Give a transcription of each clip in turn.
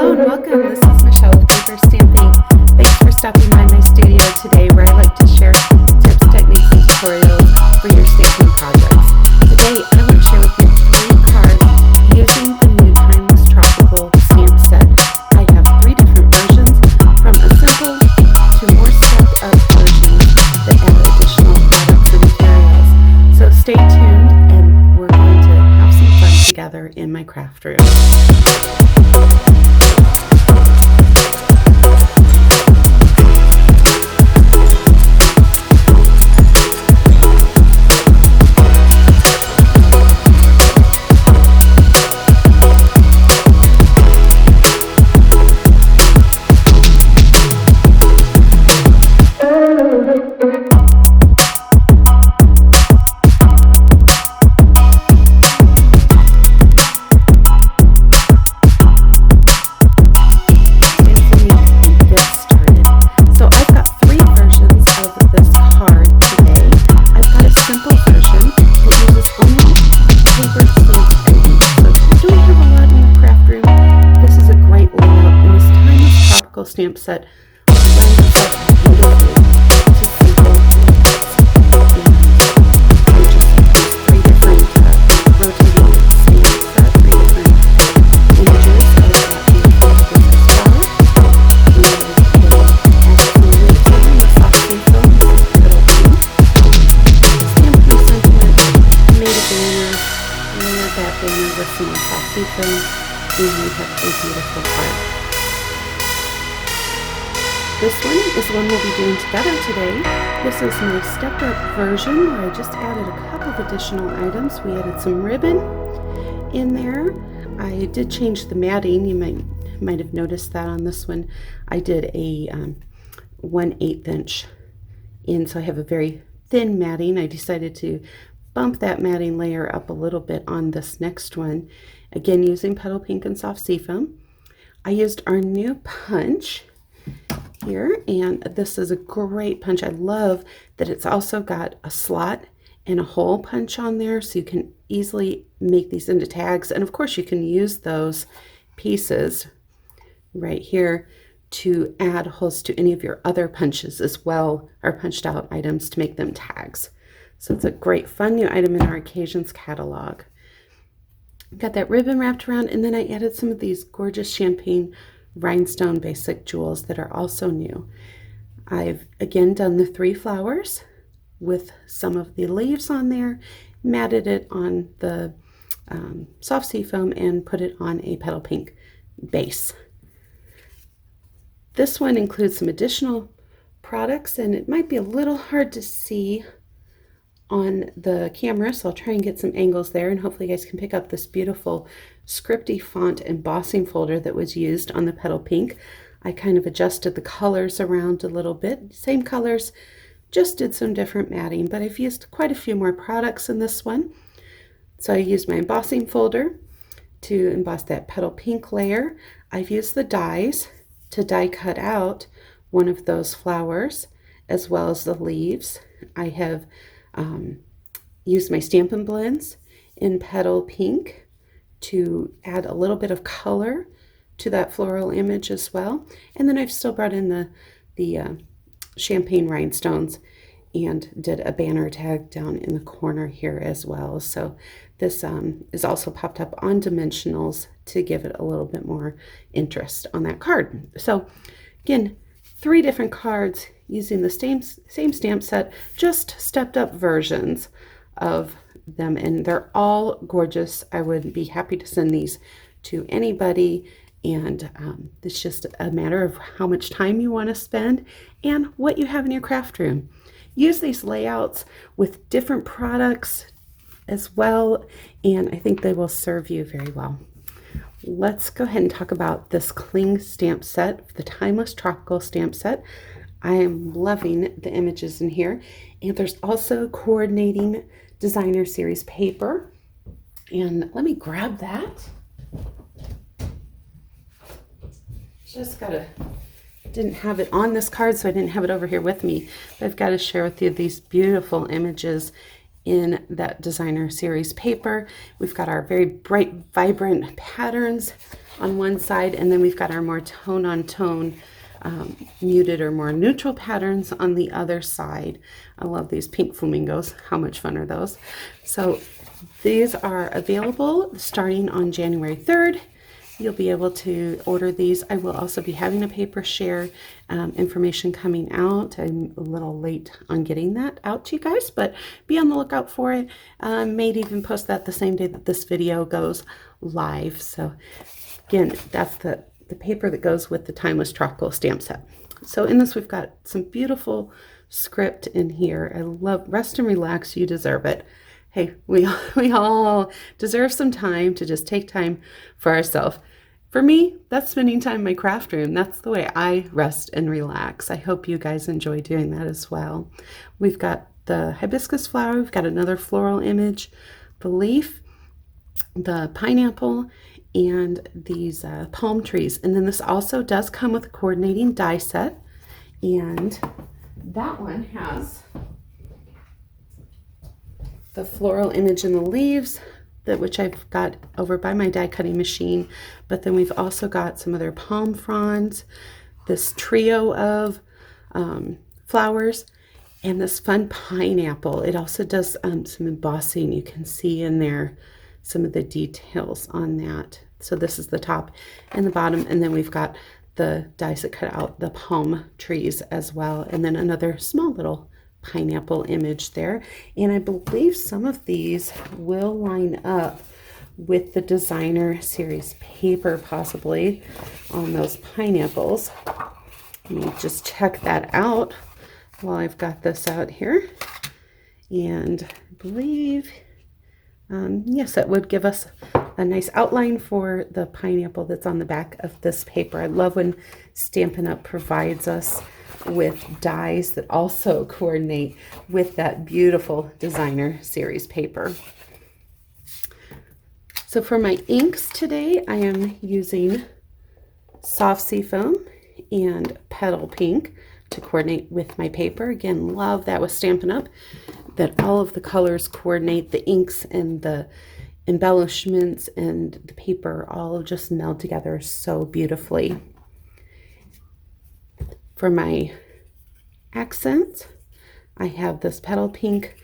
Hello and welcome. This is Michelle with PaperStampInk. Thanks for stopping by my studio today where I like to share tips, techniques, and tutorials for your stamping projects. Today I want to share with you 3 cards using the new Timeless Tropical stamp set. I have 3 different versions, from a simple to more stepped up versions that add additional products and materials. So stay tuned and we're going to have some fun together in my craft room. Stamp set lends itself beautifully to simple three different rotating stamp set, 3 different images of that beautiful Christmas flower. And with soft pink film, little pink. Stamped my sentiment, made a banner, layered that banner with some more soft pink film, and we have a beautiful card. This one is the one we'll be doing together today. This is my stepped up version where I just added a couple of additional items. We added some ribbon in there. I did change the matting. You might have noticed that on this one. I did a 1/8 inch in, so I have a very thin matting. I decided to bump that matting layer up a little bit on this next one. Again, using petal pink and soft seafoam. I used our new punch here, and this is a great punch. I love that it's also got a slot and a hole punch on there, so you can easily make these into tags. And of course you can use those pieces right here to add holes to any of your other punches as well, or punched out items, to make them tags. So it's a great fun new item in our occasions catalog. Got that ribbon wrapped around, and then I added some of these gorgeous champagne rhinestone basic jewels that are also new. I've again done the 3 flowers with some of the leaves on there, matted it on the soft seafoam, and put it on a petal pink base. This one includes some additional products, and it might be a little hard to see on the camera, so I'll try and get some angles there, and hopefully you guys can pick up this beautiful scripty font embossing folder that was used on the petal pink. I kind of adjusted the colors around a little bit, same colors, just did some different matting, but I've used quite a few more products in this one. So I used my embossing folder to emboss that petal pink layer. I've used the dies to die cut out one of those flowers as well as the leaves. I have used my Stampin' blends in petal pink to add a little bit of color to that floral image as well. And then I've still brought in the champagne rhinestones and did a banner tag down in the corner here as well. So this is also popped up on dimensionals to give it a little bit more interest on that card. So again, 3 different cards using the same stamp set, just stepped up versions of them, and they're all gorgeous. I would be happy to send these to anybody, and it's just a matter of how much time you want to spend and what you have in your craft room. Use these layouts with different products as well, and I think they will serve you very well. Let's go ahead and talk about this cling stamp set, the Timeless Tropical stamp set. I am loving the images in here, and there's also coordinating designer series paper, and let me grab that. Didn't have it on this card, so I didn't have it over here with me, but I've got to share with you these beautiful images in that designer series paper. We've got our very bright, vibrant patterns on one side, and then we've got our more tone-on-tone, muted or more neutral patterns on the other side. I love these pink flamingos. How much fun are those? So these are available starting on January 3rd. You'll be able to order these. I will also be having a paper share information coming out. I'm a little late on getting that out to you guys, but be on the lookout for it. May even post that the same day that this video goes live. So again, that's the paper that goes with the Timeless Tropical stamp set. So in this, we've got some beautiful script in here. I love Rest and Relax, You Deserve It. Hey, we all deserve some time to just take time for ourselves. For me, that's spending time in my craft room. That's the way I rest and relax. I hope you guys enjoy doing that as well. We've got the hibiscus flower. We've got another floral image, the leaf, the pineapple, and these palm trees. And then this also does come with a coordinating die set. And that one has the floral image in the leaves, which I've got over by my die cutting machine. But then we've also got some other palm fronds, this trio of flowers, and this fun pineapple. It also does some embossing. You can see in there some of the details on that. So this is the top and the bottom, and then we've got the dies that cut out the palm trees as well, and then another small little pineapple image there. And I believe some of these will line up with the designer series paper, possibly, on those pineapples. Let me just check that out while I've got this out here. And I believe, yes, that would give us a nice outline for the pineapple that's on the back of this paper. I love when Stampin' Up! Provides us with dies that also coordinate with that beautiful designer series paper. So for my inks today, I am using soft seafoam and petal pink to coordinate with my paper. Again, love that with Stampin' Up! That all of the colors coordinate, the inks and the embellishments and the paper all just meld together so beautifully. For my accent, I have this petal pink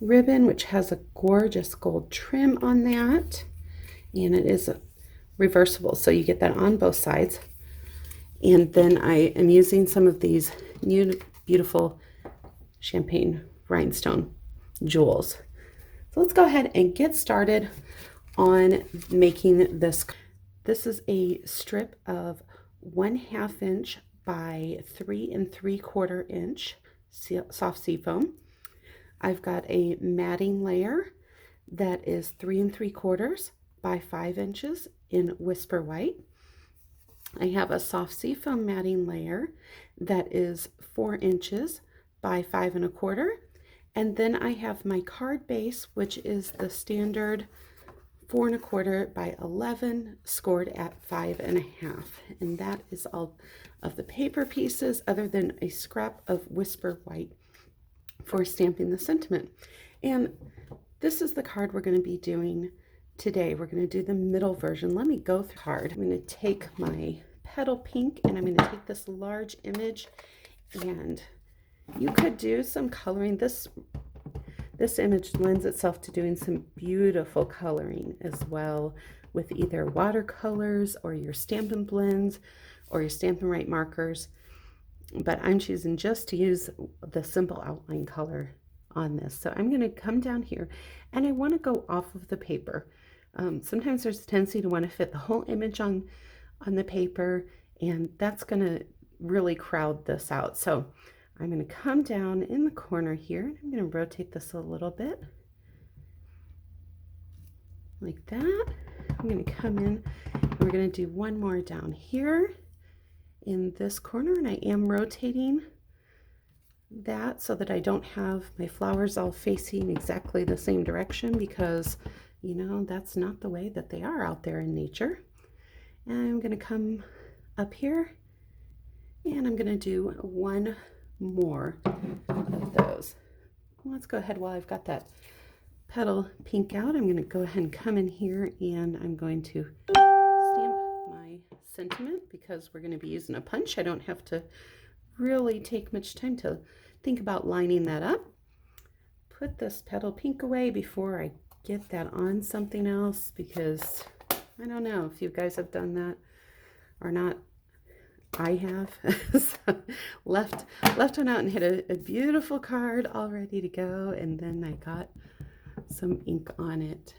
ribbon, which has a gorgeous gold trim on that, and it is reversible, so you get that on both sides. And then I am using some of these new beautiful champagne rhinestone jewels. So let's go ahead and get started on making this. This is a strip of 1/2 inch by 3 3/4 inch soft seafoam. I've got a matting layer that is 3 3/4 by 5 inches in Whisper White. I have a soft seafoam matting layer that is 4 inches by 5 1/4. And then I have my card base, which is the standard 4 1/4 by 11, scored at 5 1/2. And that is all of the paper pieces, other than a scrap of Whisper White for stamping the sentiment. And this is the card we're going to be doing today. We're going to do the middle version. Let me go through hard. I'm going to take my petal pink and I'm going to take this large image, and you could do some coloring. This image lends itself to doing some beautiful coloring as well, with either watercolors or your Stampin' blends or your Stampin' Write markers. But I'm choosing just to use the simple outline color on this. So I'm going to come down here and I want to go off of the paper. Sometimes there's a tendency to want to fit the whole image on the paper, and that's going to really crowd this out. So I'm going to come down in the corner here. I'm going to rotate this a little bit like that. I'm going to come in and we're going to do one more down here in this corner, and I am rotating that so that I don't have my flowers all facing exactly the same direction, because you know that's not the way that they are out there in nature. And I'm going to come up here and I'm going to do one more of those. let's go ahead while I've got that petal pink out. I'm going to go ahead and come in here and I'm going to stamp my sentiment because we're going to be using a punch. I don't have to really take much time to think about lining that up. Put this petal pink away before I get that on something else because I don't know if you guys have done that or not. I have. So left one out and hit a beautiful card all ready to go, and then I got some ink on it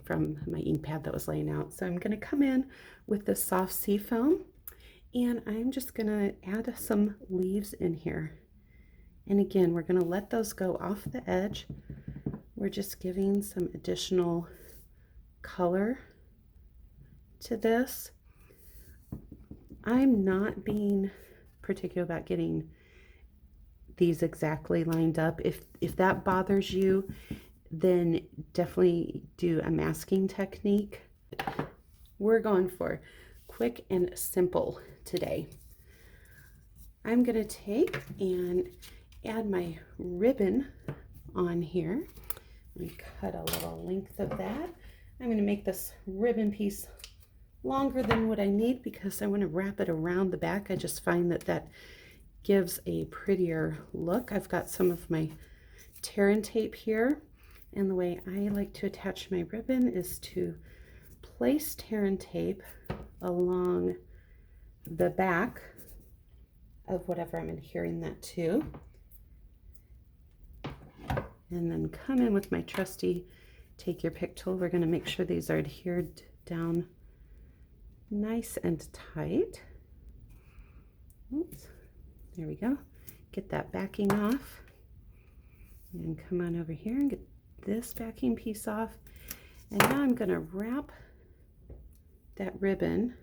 from my ink pad that was laying out. So I'm going to come in with the soft sea foam, and I'm just going to add some leaves in here. And again, we're going to let those go off the edge. We're just giving some additional color to this. I'm not being particular about getting these exactly lined up. If that bothers you, then definitely do a masking technique. We're going for quick and simple today. I'm going to take and add my ribbon on here. Let me cut a little length of that. I'm going to make this ribbon piece longer than what I need because I want to wrap it around the back. I just find that that gives a prettier look. I've got some of my tear and tape here, and the way I like to attach my ribbon is to place tear and tape along the back of whatever I'm adhering that to, and then come in with my trusty take your pick tool. We're going to make sure these are adhered down nice and tight. Oops, there we go. Get that backing off and come on over here and get this backing piece off. And now I'm going to wrap that ribbon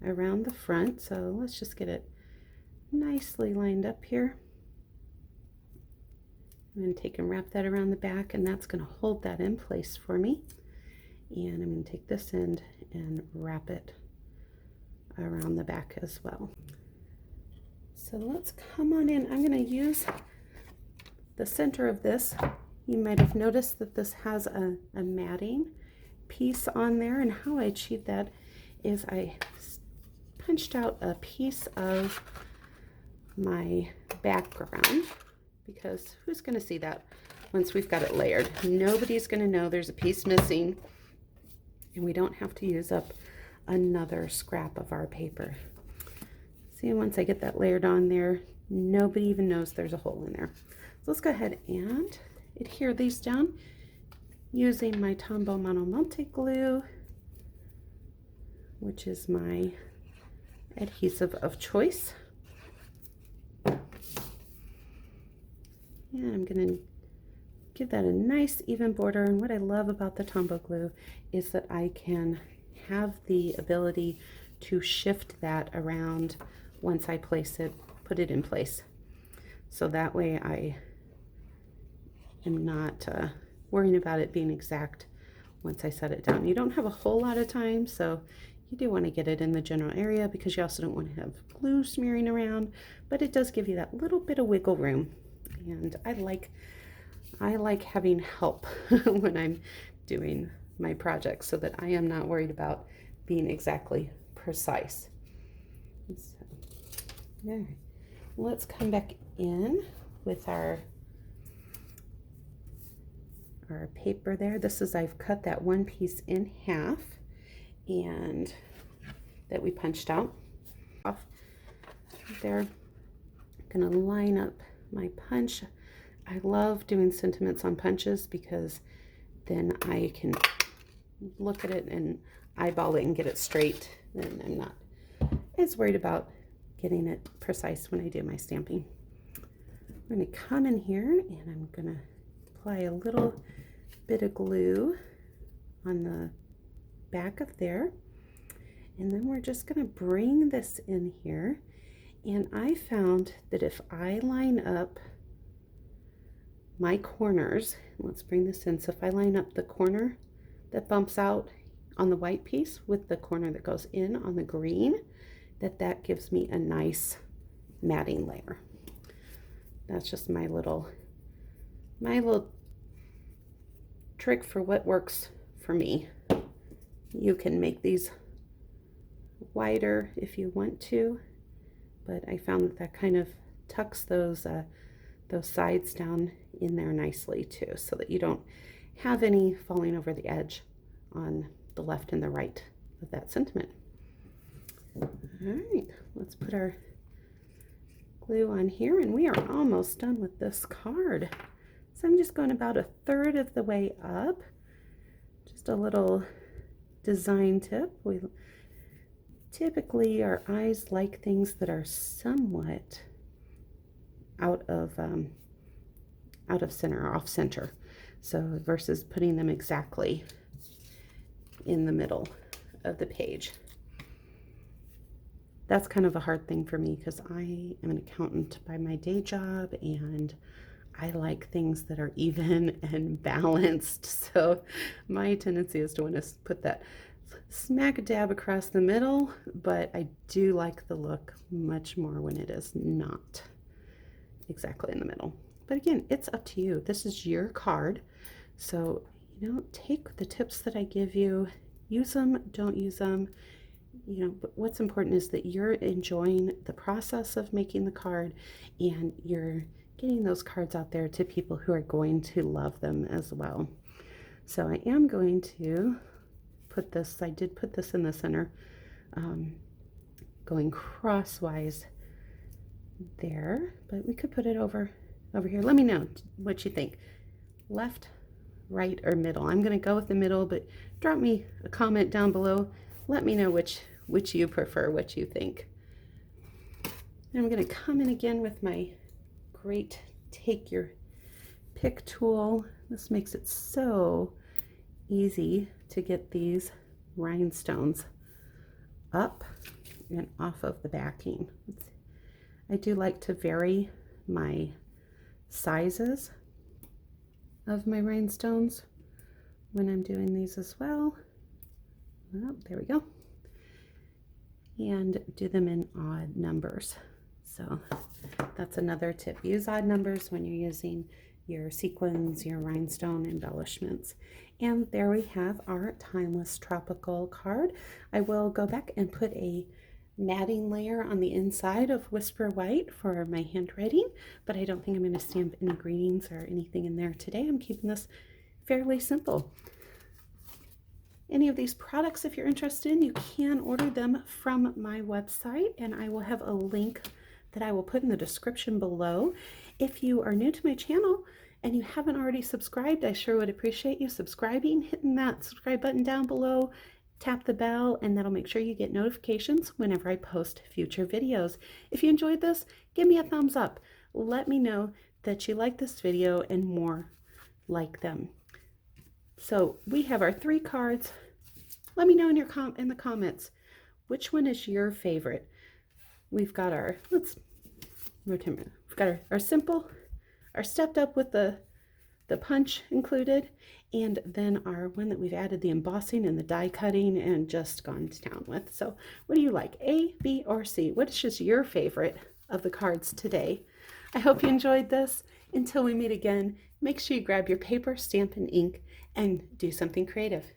around the front. So let's just get it nicely lined up here. I'm going to take and wrap that around the back, and that's going to hold that in place for me. And I'm going to take this end and wrap it around the back as well. So let's come on in. I'm going to use the center of this. You might have noticed that this has a matting piece on there, and how I achieved that is I punched out a piece of my background, because who's going to see that once we've got it layered? Nobody's going to know there's a piece missing, and we don't have to use up another scrap of our paper. See, once I get that layered on there, nobody even knows there's a hole in there. So let's go ahead and adhere these down using my Tombow Mono Multi Glue, which is my adhesive of choice. And I'm going to give that a nice even border. And what I love about the Tombow glue is that I can have the ability to shift that around once I place it, put it in place. So that way I am not worrying about it being exact once I set it down. You don't have a whole lot of time, so you do want to get it in the general area because you also don't want to have glue smearing around, but it does give you that little bit of wiggle room. And I like having help when I'm doing my projects so that I am not worried about being exactly precise. So, all right, let's come back in with our paper there. This is, I've cut that one piece in half and that we punched out off there. I'm gonna line up my punch. I love doing sentiments on punches because then I can look at it and eyeball it and get it straight, and I'm not as worried about getting it precise when I do my stamping. I'm going to come in here and I'm going to apply a little bit of glue on the back of there, and then we're just going to bring this in here. And I found that if I line up my corners, let's bring this in. So if I line up the corner that bumps out on the white piece with the corner that goes in on the green, that gives me a nice matting layer. That's just my little my little trick for what works for me. You can make these wider if you want to, but I found that that kind of tucks those sides down in there nicely too, so that you don't have any falling over the edge on the left and the right of that sentiment. All right, let's put our glue on here, and we are almost done with this card. So I'm just going about 1/3 of the way up. Just a little design tip. We typically, our eyes like things that are somewhat out of center, off center. So versus putting them exactly in the middle of the page. That's kind of a hard thing for me because I am an accountant by my day job, and I like things that are even and balanced. So my tendency is to want to put that smack dab across the middle, but I do like the look much more when it is not exactly in the middle. But again, it's up to you. This is your card. So, take the tips that I give you, use them, don't use them. But what's important is that you're enjoying the process of making the card, and you're getting those cards out there to people who are going to love them as well. So I am going to put this, I did put this in the center, going crosswise there, but we could put it over here. Let me know what you think. Left, right, or middle? I'm going to go with the middle, but drop me a comment down below. Let me know which you prefer, what you think. And I'm going to come in again with my great take your pick tool. This makes it so easy to get these rhinestones up and off of the backing. I do like to vary my sizes of my rhinestones when I'm doing these as well. Oh, there we go. And do them in odd numbers. So that's another tip. Use odd numbers when you're using your sequins, your rhinestone embellishments. And there we have our Timeless Tropical card. I will go back and put a matting layer on the inside of Whisper White for my handwriting, but I don't think I'm going to stamp any greetings or anything in there today. I'm keeping this fairly simple. Any of these products, if you're interested in, you can order them from my website, and I will have a link that I will put in the description below. If you are new to my channel and you haven't already subscribed, I sure would appreciate you subscribing, hitting that subscribe button down below, tap the bell, and that'll make sure you get notifications whenever I post future videos. If you enjoyed this, give me a thumbs up. Let me know that you like this video and more like them. So we have our 3 cards. Let me know in the comments, which one is your favorite? We've got our, we've got our simple, our stepped up with the punch included, and then our one that we've added the embossing and the die cutting and just gone to town with. So what do you like, A, B, or C? What is just your favorite of the cards today? I hope you enjoyed this. Until we meet again, make sure you grab your paper, Stampin' Ink, and do something creative.